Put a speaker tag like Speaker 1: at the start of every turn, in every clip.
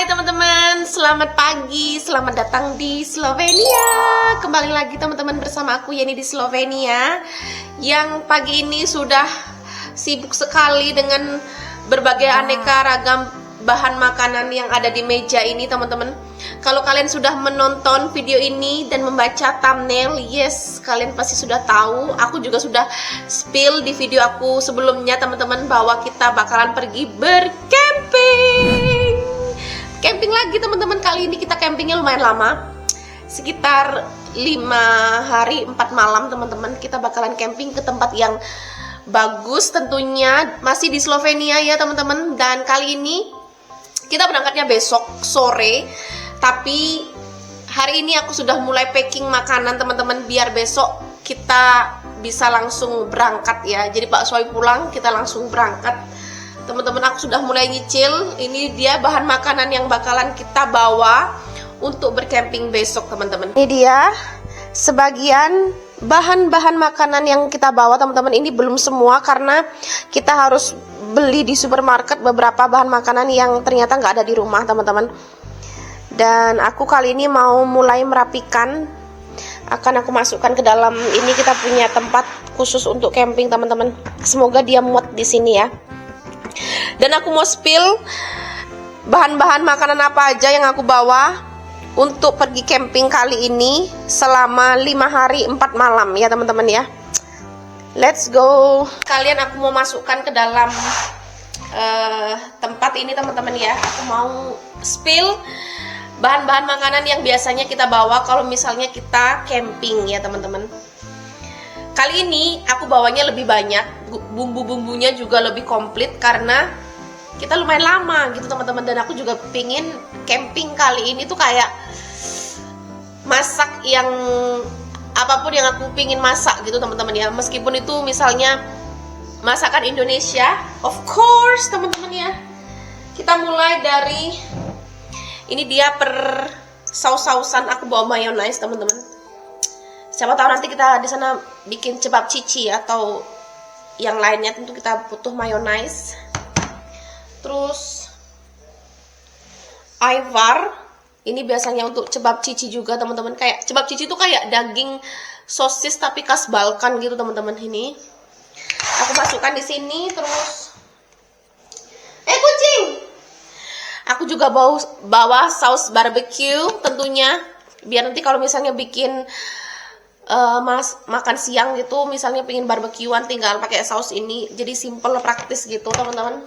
Speaker 1: Hai teman-teman, selamat pagi, selamat datang di Slovenia. Kembali lagi teman-teman bersama aku Yeni di Slovenia. Yang pagi ini sudah sibuk sekali dengan berbagai aneka ragam bahan makanan yang ada di meja ini teman-teman. Kalau kalian sudah menonton video ini dan membaca thumbnail, yes, kalian pasti sudah tahu. Aku juga sudah spill di video aku sebelumnya teman-teman bahwa kita bakalan pergi bercamping. Camping lagi teman-teman. Kali ini kita campingnya lumayan lama, sekitar 5 hari 4 malam teman-teman. Kita bakalan camping ke tempat yang bagus tentunya, masih di Slovenia ya teman-teman. Dan kali ini kita berangkatnya besok sore, tapi hari ini aku sudah mulai packing makanan teman-teman, biar besok kita bisa langsung berangkat ya. Jadi Pak Soy pulang, kita langsung berangkat. Teman-teman, aku sudah mulai nyicil. Ini dia bahan makanan yang bakalan kita bawa untuk bercamping besok teman-teman. Ini dia sebagian bahan-bahan makanan yang kita bawa teman-teman. Ini belum semua karena kita harus beli di supermarket beberapa bahan makanan yang ternyata nggak ada di rumah teman-teman. Dan aku kali ini mau mulai merapikan. Akan aku masukkan ke dalam ini, kita punya tempat khusus untuk camping teman-teman. Semoga dia muat di sini ya. Dan aku mau spill bahan-bahan makanan apa aja yang aku bawa untuk pergi camping kali ini selama 5 hari 4 malam ya teman-teman ya. Let's go. Kalian aku mau masukkan ke dalam tempat ini teman-teman ya. Aku mau spill bahan-bahan makanan yang biasanya kita bawa kalau misalnya kita camping ya teman-teman. Kali ini aku bawanya lebih banyak, bumbu-bumbunya juga lebih komplit karena kita lumayan lama gitu teman-teman. Dan aku juga pingin camping kali ini tuh kayak masak yang apapun yang aku pingin masak gitu teman-teman ya. Meskipun itu misalnya masakan Indonesia, of course teman-teman ya. Kita mulai dari ini dia per saus-sausan, aku bawa mayonaise teman-teman. Siapa tahu nanti kita di sana bikin cebab cici atau yang lainnya, tentu kita butuh mayonaise. Terus Ivar, ini biasanya untuk cebab cici juga teman-teman. Kayak cebab cici itu kayak daging sosis tapi khas Balkan gitu teman-teman. Ini aku masukkan di sini. Terus kucing. Aku juga bawa saus barbecue tentunya, biar nanti kalau misalnya bikin makan siang gitu, misalnya pengen barbekyuan tinggal pakai saus ini, jadi simple praktis gitu teman-teman.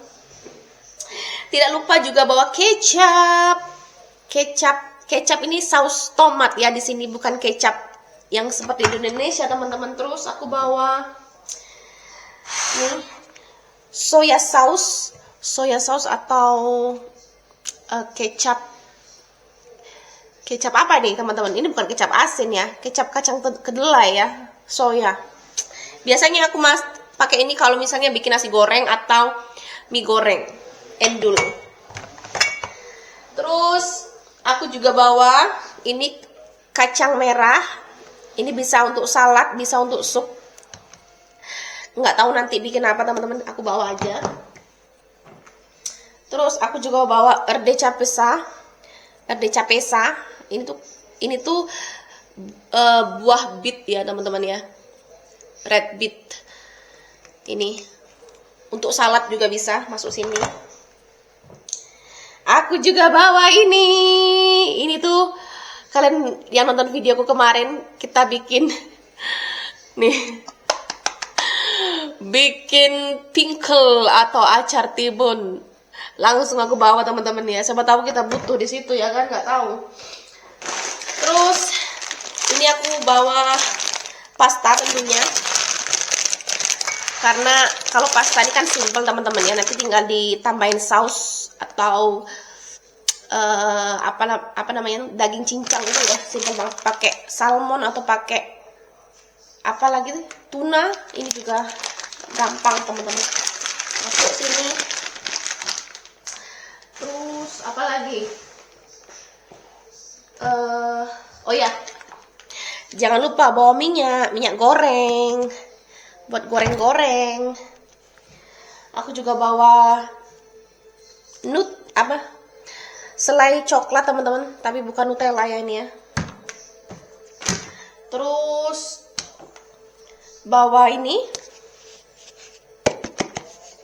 Speaker 1: Tidak lupa juga bawa kecap ini saus tomat ya di sini, bukan kecap yang seperti di Indonesia teman-teman. Terus aku bawa nih soya sauce atau kecap apa nih teman-teman? Ini bukan kecap asin ya, kecap kacang kedelai ya, soya. Biasanya aku pakai ini kalau misalnya bikin nasi goreng atau mie goreng, endul. Terus aku juga bawa ini kacang merah. Ini bisa untuk salad, bisa untuk sup. Nggak tahu nanti bikin apa teman-teman, aku bawa aja. Terus aku juga bawa rdeča pesa. Ini tuh buah beet ya teman-teman ya, red beet. Ini untuk salad juga bisa masuk sini. Aku juga bawa ini tuh, kalian yang nonton videoku kemarin, kita bikin nih, bikin pickle atau acar tibon. Langsung aku bawa teman-teman ya, siapa tahu kita butuh di situ ya kan, nggak tahu. Terus ini aku bawa pasta tentunya, karena kalau pasta ini kan simple teman-teman ya, nanti tinggal ditambahin saus atau apa namanya, daging cincang itu ya, simple banget. Pakai salmon atau pakai apa lagi tuh, tuna, ini juga gampang teman-teman. Masuk sini. Terus apa lagi? Oh ya, jangan lupa bawa minyak goreng buat goreng-goreng. Aku juga bawa selai coklat teman-teman, tapi bukan Nutella ya ini ya. Terus bawa ini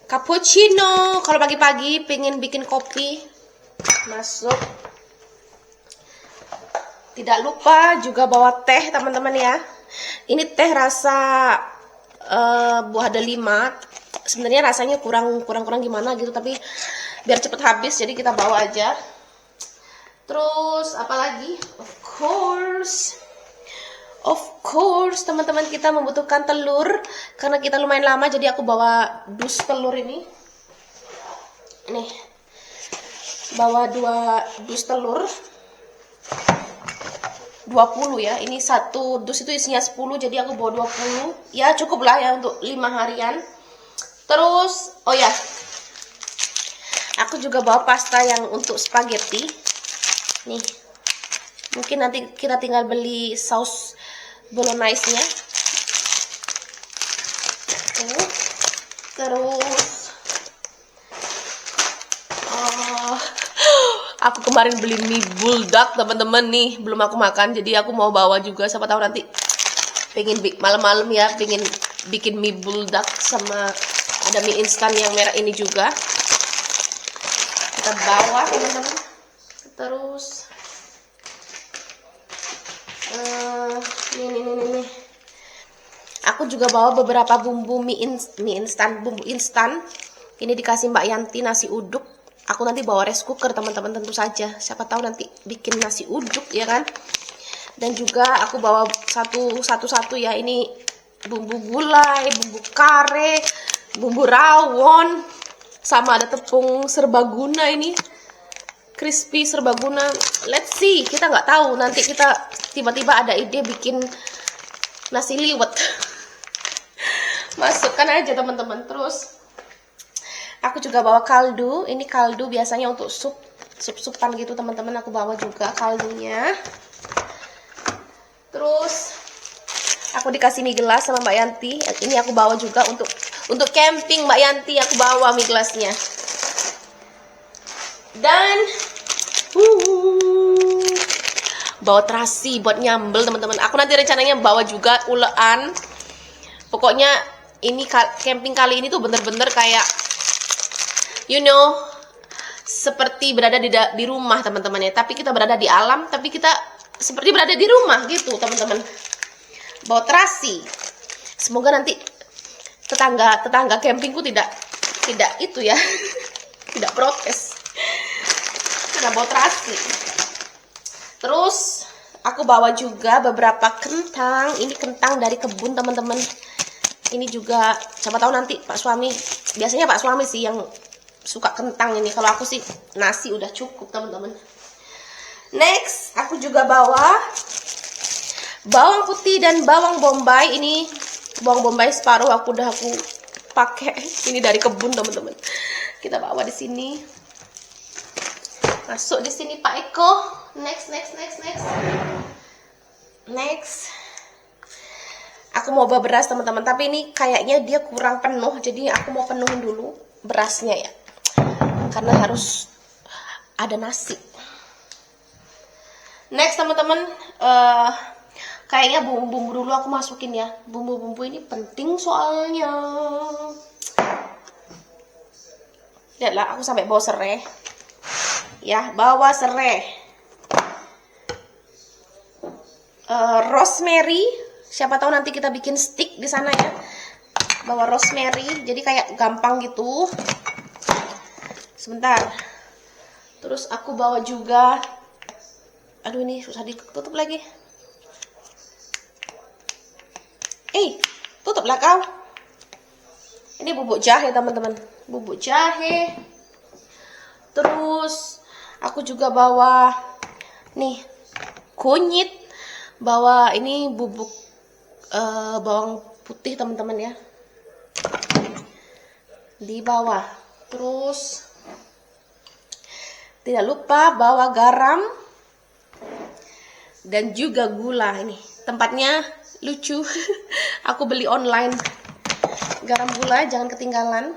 Speaker 1: cappuccino, kalau pagi-pagi pengen bikin kopi, masuk. Tidak lupa juga bawa teh teman-teman ya. Ini teh rasa buah delima. Sebenarnya rasanya kurang gimana gitu, tapi biar cepet habis jadi kita bawa aja. Terus apa lagi? Of course teman-teman, kita membutuhkan telur karena kita lumayan lama, jadi aku bawa dus telur ini. Nih, bawa 2 dus telur 20 ya. Ini satu dus itu isinya 10, jadi aku bawa 20. Ya cukup lah ya untuk 5 harian. Terus oh ya, aku juga bawa pasta yang untuk spaghetti. Nih, mungkin nanti kita tinggal beli saus bolognese-nya. Terus aku kemarin beli mie buldak teman-teman nih, belum aku makan, jadi aku mau bawa juga, siapa tahu nanti pengen malam-malam ya, pengen bikin mie buldak, sama ada mie instan yang merah ini juga kita bawa teman-teman. Terus nih. Aku juga bawa beberapa bumbu bumbu instan. Ini dikasih Mbak Yanti nasi uduk. Aku nanti bawa rice cooker teman-teman, tentu saja. Siapa tahu nanti bikin nasi uduk ya kan. Dan juga aku bawa satu ya. Ini bumbu gulai, bumbu kare, bumbu rawon, sama ada tepung serbaguna ini. Crispy serbaguna. Let's see, kita nggak tahu, nanti kita tiba-tiba ada ide bikin nasi liwet. Masukkan aja teman-teman. Terus aku juga bawa kaldu. Ini kaldu biasanya untuk sup-supan gitu teman-teman, aku bawa juga kaldunya. Terus aku dikasih mie gelas sama Mbak Yanti. Ini aku bawa juga untuk camping Mbak Yanti, aku bawa mie gelasnya. Dan bawa terasi buat nyambel teman-teman. Aku nanti rencananya bawa juga ulean. Pokoknya ini camping kali ini tuh bener-bener kayak seperti berada di rumah teman-teman ya. Tapi kita berada di alam, tapi kita seperti berada di rumah gitu teman-teman. Bawa terasi. Semoga nanti tetangga campingku tidak itu ya. Tidak protes. Kita bawa terasi. Terus aku bawa juga beberapa kentang. Ini kentang dari kebun teman-teman. Ini juga siapa tahu nanti Pak suami, biasanya Pak suami sih yang suka kentang ini. Kalau aku sih nasi udah cukup teman-teman. Next, aku juga bawa bawang putih dan bawang bombay. Ini bawang bombay separuh aku pakai. Ini dari kebun teman-teman. Kita bawa di sini. Masuk di sini Pak Eko. Next. Aku mau bawa beras teman-teman, tapi ini kayaknya dia kurang penuh, jadi aku mau penuhin dulu berasnya ya. Karena harus ada nasi. Next teman-teman, kayaknya bumbu-bumbu dulu aku masukin ya. Bumbu-bumbu ini penting soalnya. Lihatlah, aku sampai bawa serai. Ya, bawa serai. Rosemary. Siapa tahu nanti kita bikin stick di sana ya. Bawa rosemary, jadi kayak gampang gitu. Sebentar. Terus aku bawa juga, aduh ini susah ditutup lagi. Tutuplah kau. Ini bubuk jahe teman-teman. Bubuk jahe. Terus aku juga bawa nih kunyit. Bawa ini bubuk bawang putih teman-teman ya, di bawah. Terus tidak lupa bawa garam dan juga gula. Ini tempatnya lucu. Aku beli online. Garam gula jangan ketinggalan,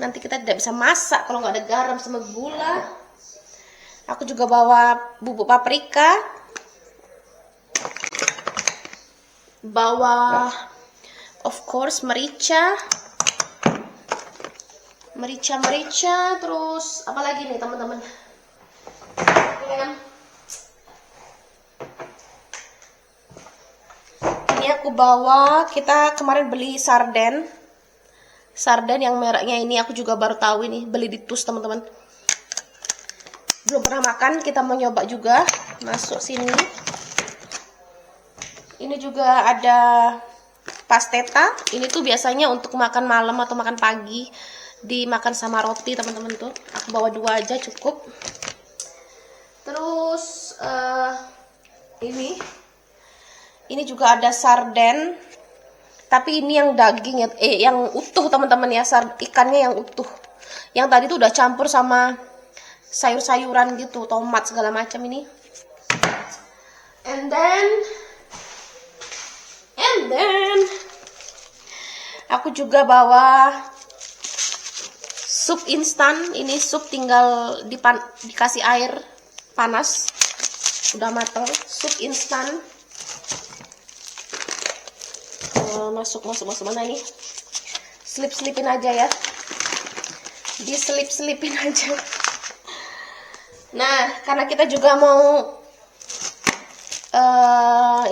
Speaker 1: nanti kita tidak bisa masak kalau nggak ada garam sama gula. Aku juga bawa bubuk paprika, bawa of course merica, terus apa lagi nih teman-teman? Ini aku bawa, kita kemarin beli sarden yang mereknya ini, aku juga baru tahu ini, beli di TUS teman-teman. Belum pernah makan, kita mau nyoba juga. Masuk sini. Ini juga ada pasteta. Ini tuh biasanya untuk makan malam atau makan pagi, dimakan sama roti teman-teman tuh. Aku bawa 2 aja cukup. Terus ini juga ada sarden, tapi ini yang daging ya, yang utuh teman-teman ya, ikannya yang utuh. Yang tadi tuh udah campur sama sayur-sayuran gitu, tomat segala macam ini. And then aku juga bawa sup instan. Ini sup tinggal dikasih air panas, udah matang. Sup instan. Masuk mana nih? Selipin aja ya. Diselip-selipin aja. Nah, karena kita juga mau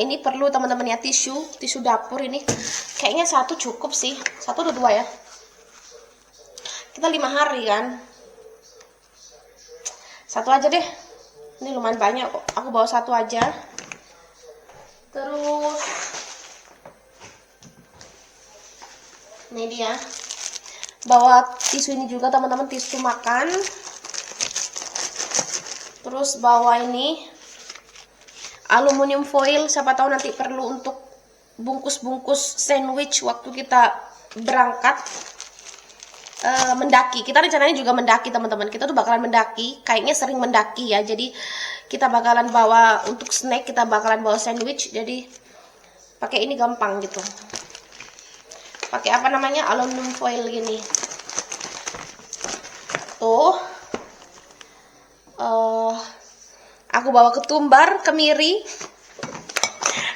Speaker 1: ini perlu teman-teman ya, tisu dapur ini. Kayaknya 1 cukup sih. 1 atau 2 ya. Kita 5 hari kan. 1 aja deh. Ini lumayan banyak kok. Aku bawa 1 aja. Terus ini dia. Bawa tisu ini juga teman-teman, tisu makan. Terus bawa ini aluminium foil, siapa tahu nanti perlu untuk bungkus-bungkus sandwich waktu kita berangkat mendaki. Kita rencananya juga mendaki teman-teman. Kita tuh bakalan mendaki, kayaknya sering mendaki ya. Jadi kita bakalan bawa untuk snack, kita bakalan bawa sandwich. Jadi pakai ini gampang gitu. Pakai apa namanya, aluminium foil gini. Tuh. Aku bawa ketumbar, kemiri.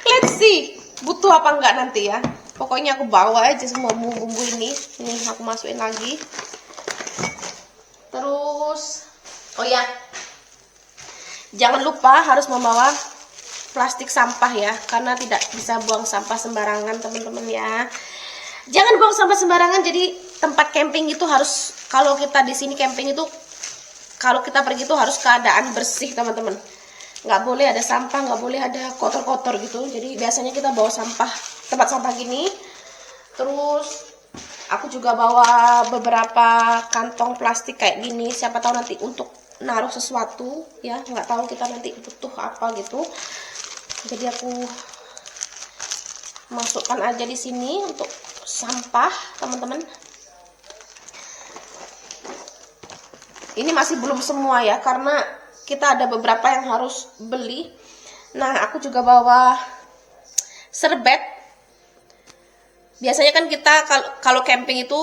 Speaker 1: Let's see, butuh apa enggak nanti ya. Pokoknya aku bawa aja semua bumbu-bumbu ini. Ini aku masukin lagi. Terus, oh ya, jangan lupa harus membawa plastik sampah ya, karena tidak bisa buang sampah sembarangan teman-teman ya. Jangan buang sampah sembarangan. Jadi tempat camping itu harus, kalau kita di sini camping itu, kalau kita pergi itu harus keadaan bersih teman-teman. Nggak boleh ada sampah, nggak boleh ada kotor-kotor gitu. Jadi biasanya kita bawa sampah, tempat sampah gini. Terus aku juga bawa beberapa kantong plastik kayak gini. Siapa tahu nanti untuk naruh sesuatu ya, nggak tahu kita nanti butuh apa gitu. Jadi aku masukkan aja di sini untuk sampah teman-teman. Ini masih belum semua ya, karena kita ada beberapa yang harus beli. Nah, aku juga bawa serbet. Biasanya kan kita kalau camping itu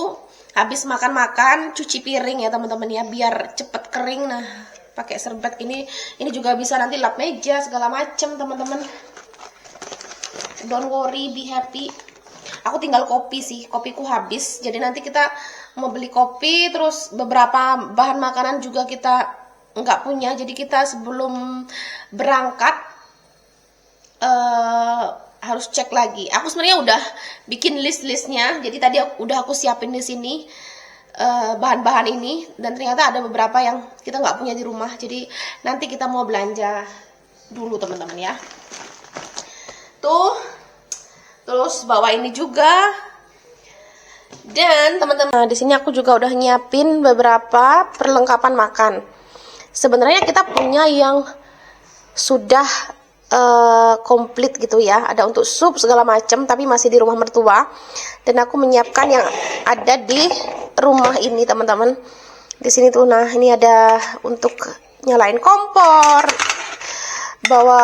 Speaker 1: habis makan-makan cuci piring ya teman-teman ya, biar cepet kering. Nah, pakai serbet ini juga bisa nanti lap meja segala macem teman-teman. Don't worry, be happy. Aku tinggal kopi sih, kopiku habis. Jadi nanti kita mau beli kopi, terus beberapa bahan makanan juga kita nggak punya. Jadi kita sebelum berangkat harus cek lagi. Aku sebenarnya udah bikin list-listnya. Jadi tadi udah aku siapin di sini bahan-bahan ini, dan ternyata ada beberapa yang kita nggak punya di rumah. Jadi nanti kita mau belanja dulu teman-teman ya. Tuh, terus bawa ini juga. Dan teman-teman, di sini aku juga udah nyiapin beberapa perlengkapan makan. Sebenarnya kita punya yang sudah komplit gitu ya, ada untuk sup segala macam, tapi masih di rumah mertua. Dan aku menyiapkan yang ada di rumah ini teman-teman. Di sini tuh, nah ini ada untuk nyalain kompor, bawa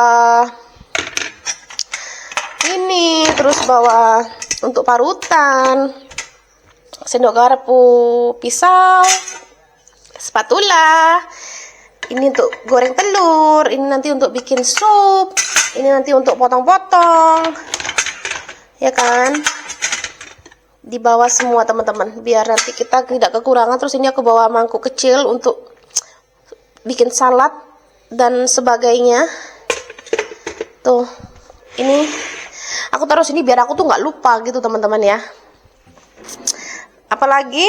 Speaker 1: ini, terus bawa untuk parutan, sendok garpu, pisau, spatula, Ini untuk goreng telur, ini nanti untuk bikin sup, ini nanti untuk potong-potong, ya kan? Dibawa semua teman-teman, biar nanti kita tidak kekurangan. Terus ini aku bawa mangkuk kecil untuk bikin salad dan sebagainya. Tuh, ini aku taruh sini biar aku tuh nggak lupa gitu teman-teman ya. Apalagi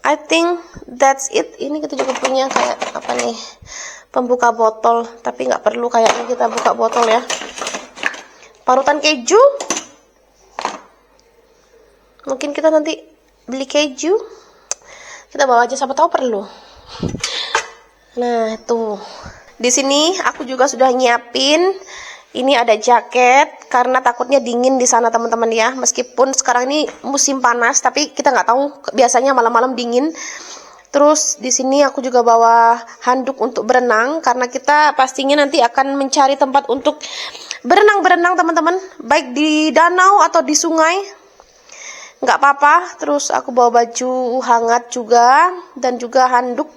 Speaker 1: I think that's it. Ini kita juga punya kayak apa nih, pembuka botol, tapi nggak perlu kayaknya kita buka botol ya. Parutan keju, mungkin kita nanti beli keju, kita bawa aja, siapa tahu perlu. Nah tuh, di sini aku juga sudah nyiapin. Ini ada jaket karena takutnya dingin di sana teman-teman ya. Meskipun sekarang ini musim panas, tapi kita nggak tahu, biasanya malam-malam dingin. Terus di sini aku juga bawa handuk untuk berenang karena kita pastinya nanti akan mencari tempat untuk berenang-berenang teman-teman, baik di danau atau di sungai. Nggak apa-apa. Terus aku bawa baju hangat juga dan juga handuk.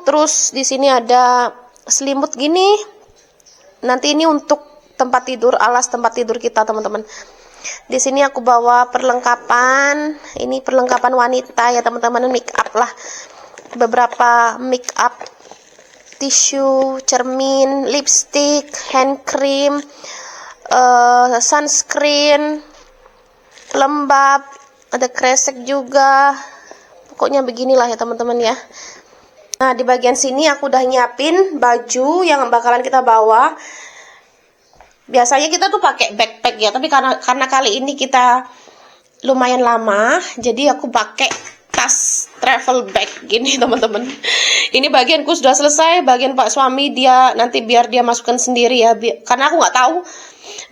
Speaker 1: Terus di sini ada selimut gini. Nanti ini untuk tempat tidur, alas tempat tidur kita teman-teman. Di sini aku bawa perlengkapan. Ini perlengkapan wanita ya teman-teman, make up lah. Beberapa make up, tisu, cermin, lipstick, hand cream, sunscreen, lembab, ada kresek juga. Pokoknya beginilah ya teman-teman ya. Nah, di bagian sini aku udah nyiapin baju yang bakalan kita bawa. Biasanya kita tuh pakai backpack ya, tapi karena kali ini kita lumayan lama, jadi aku pakai tas travel bag gini teman-teman. Ini bagianku sudah selesai, bagian Pak suami dia nanti biar dia masukkan sendiri ya, karena aku nggak tahu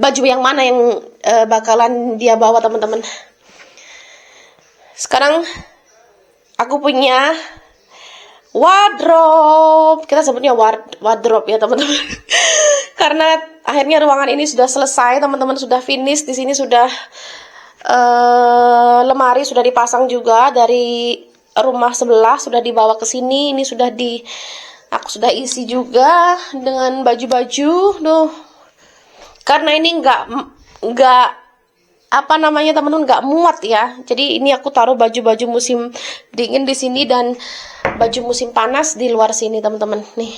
Speaker 1: baju yang mana yang bakalan dia bawa teman-teman. Sekarang aku punya wardrobe, kita sebutnya wardrobe ya teman-teman. Karena akhirnya ruangan ini sudah selesai teman-teman, sudah finish. Di sini sudah lemari sudah dipasang juga dari rumah sebelah, sudah dibawa ke sini. Ini sudah aku sudah isi juga dengan baju-baju. Duh, karena ini nggak apa namanya teman-teman, nggak muat ya. Jadi ini aku taruh baju-baju musim dingin di sini dan baju musim panas di luar sini teman-teman. Nih,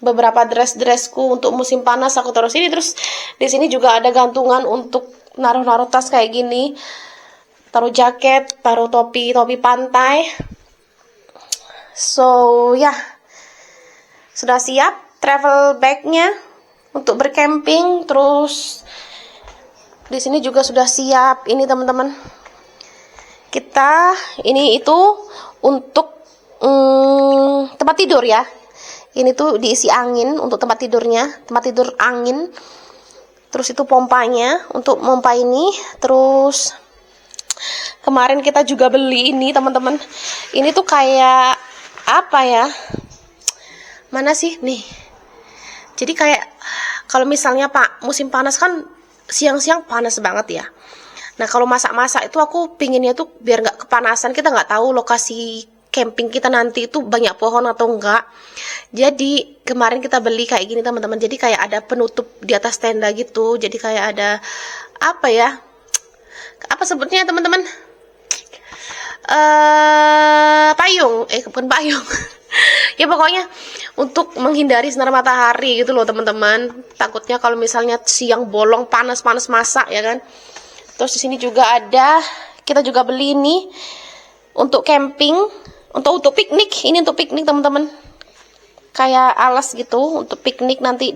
Speaker 1: beberapa dress-dressku untuk musim panas aku taruh sini. Terus di sini juga ada gantungan untuk naruh-naruh tas kayak gini. Taruh jaket, taruh topi pantai. So ya, sudah siap travel bagnya untuk bercamping. Terus di sini juga sudah siap ini teman-teman. Ini itu untuk tempat tidur ya. Ini tuh diisi angin untuk tempat tidurnya, tempat tidur angin. Terus itu pompanya untuk pompa ini. Terus kemarin kita juga beli ini teman-teman. Ini tuh kayak apa ya? Mana sih nih? Jadi kayak kalau misalnya musim panas kan siang-siang panas banget ya. Nah kalau masak-masak itu aku pinginnya tuh biar nggak kepanasan. Kita nggak tahu lokasi camping kita nanti itu banyak pohon atau enggak. Jadi kemarin kita beli kayak gini teman-teman. Jadi kayak ada penutup di atas tenda gitu. Jadi kayak ada apa ya? Apa sebutnya teman-teman? Payung. Bukan payung. Ya pokoknya untuk menghindari sinar matahari gitu loh teman-teman. Takutnya kalau misalnya siang bolong panas-panas masak ya kan. Terus di sini juga ada, kita juga beli ini untuk camping, untuk piknik. Ini untuk piknik teman-teman. Kayak alas gitu untuk piknik nanti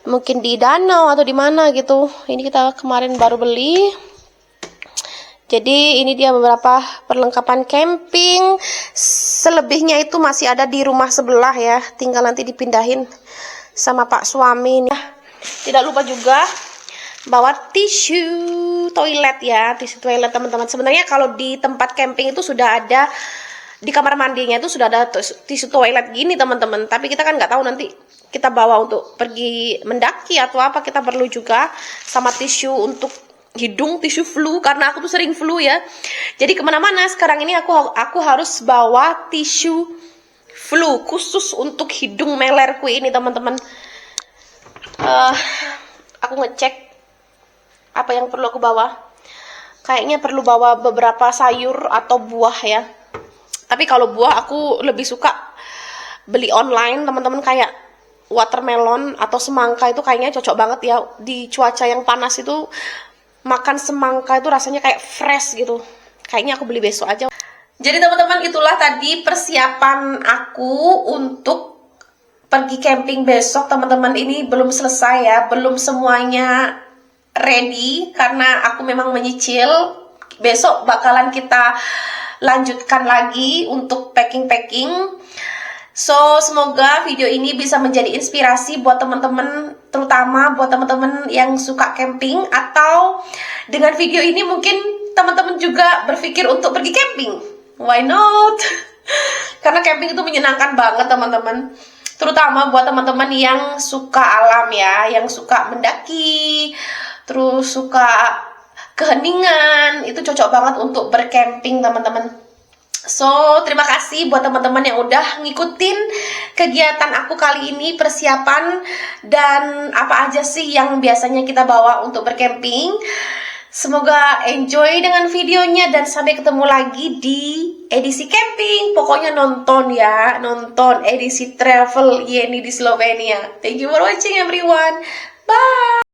Speaker 1: mungkin di danau atau di mana gitu. Ini kita kemarin baru beli. Jadi ini dia beberapa perlengkapan camping. Selebihnya itu masih ada di rumah sebelah ya. Tinggal nanti dipindahin sama Pak suami. Tidak lupa juga bawa tisu toilet ya. Tisu toilet teman-teman. Sebenarnya kalau di tempat camping itu sudah ada, di kamar mandinya itu sudah ada tisu toilet gini teman-teman. Tapi kita kan nggak tahu nanti kita bawa untuk pergi mendaki atau apa. Kita perlu juga sama tisu untuk hidung, tisu flu, karena aku tuh sering flu ya. Jadi kemana-mana sekarang ini aku harus bawa tisu flu khusus untuk hidung melerku ini teman-teman. Aku ngecek apa yang perlu aku bawa. Kayaknya perlu bawa beberapa sayur atau buah ya. Tapi kalau buah aku lebih suka beli online teman-teman, kayak watermelon atau semangka itu kayaknya cocok banget ya di cuaca yang panas itu. Makan semangka itu rasanya kayak fresh gitu. Kayaknya aku beli besok aja. Jadi teman-teman, itulah tadi persiapan aku untuk pergi camping besok teman-teman. Ini belum selesai ya, belum semuanya ready karena aku memang menyicil. Besok bakalan kita lanjutkan lagi untuk packing-packing. So, semoga video ini bisa menjadi inspirasi buat teman-teman, terutama buat teman-teman yang suka camping, atau dengan video ini mungkin teman-teman juga berpikir untuk pergi camping. Why not? Karena camping itu menyenangkan banget teman-teman. Terutama buat teman-teman yang suka alam ya, yang suka mendaki, terus suka keheningan, itu cocok banget untuk bercamping teman-teman. So, terima kasih buat teman-teman yang udah ngikutin kegiatan aku kali ini, persiapan dan apa aja sih yang biasanya kita bawa untuk bercamping. Semoga enjoy dengan videonya dan sampai ketemu lagi di edisi camping. Pokoknya nonton ya, nonton edisi travel Yeni di Slovenia. Thank you for watching everyone. Bye.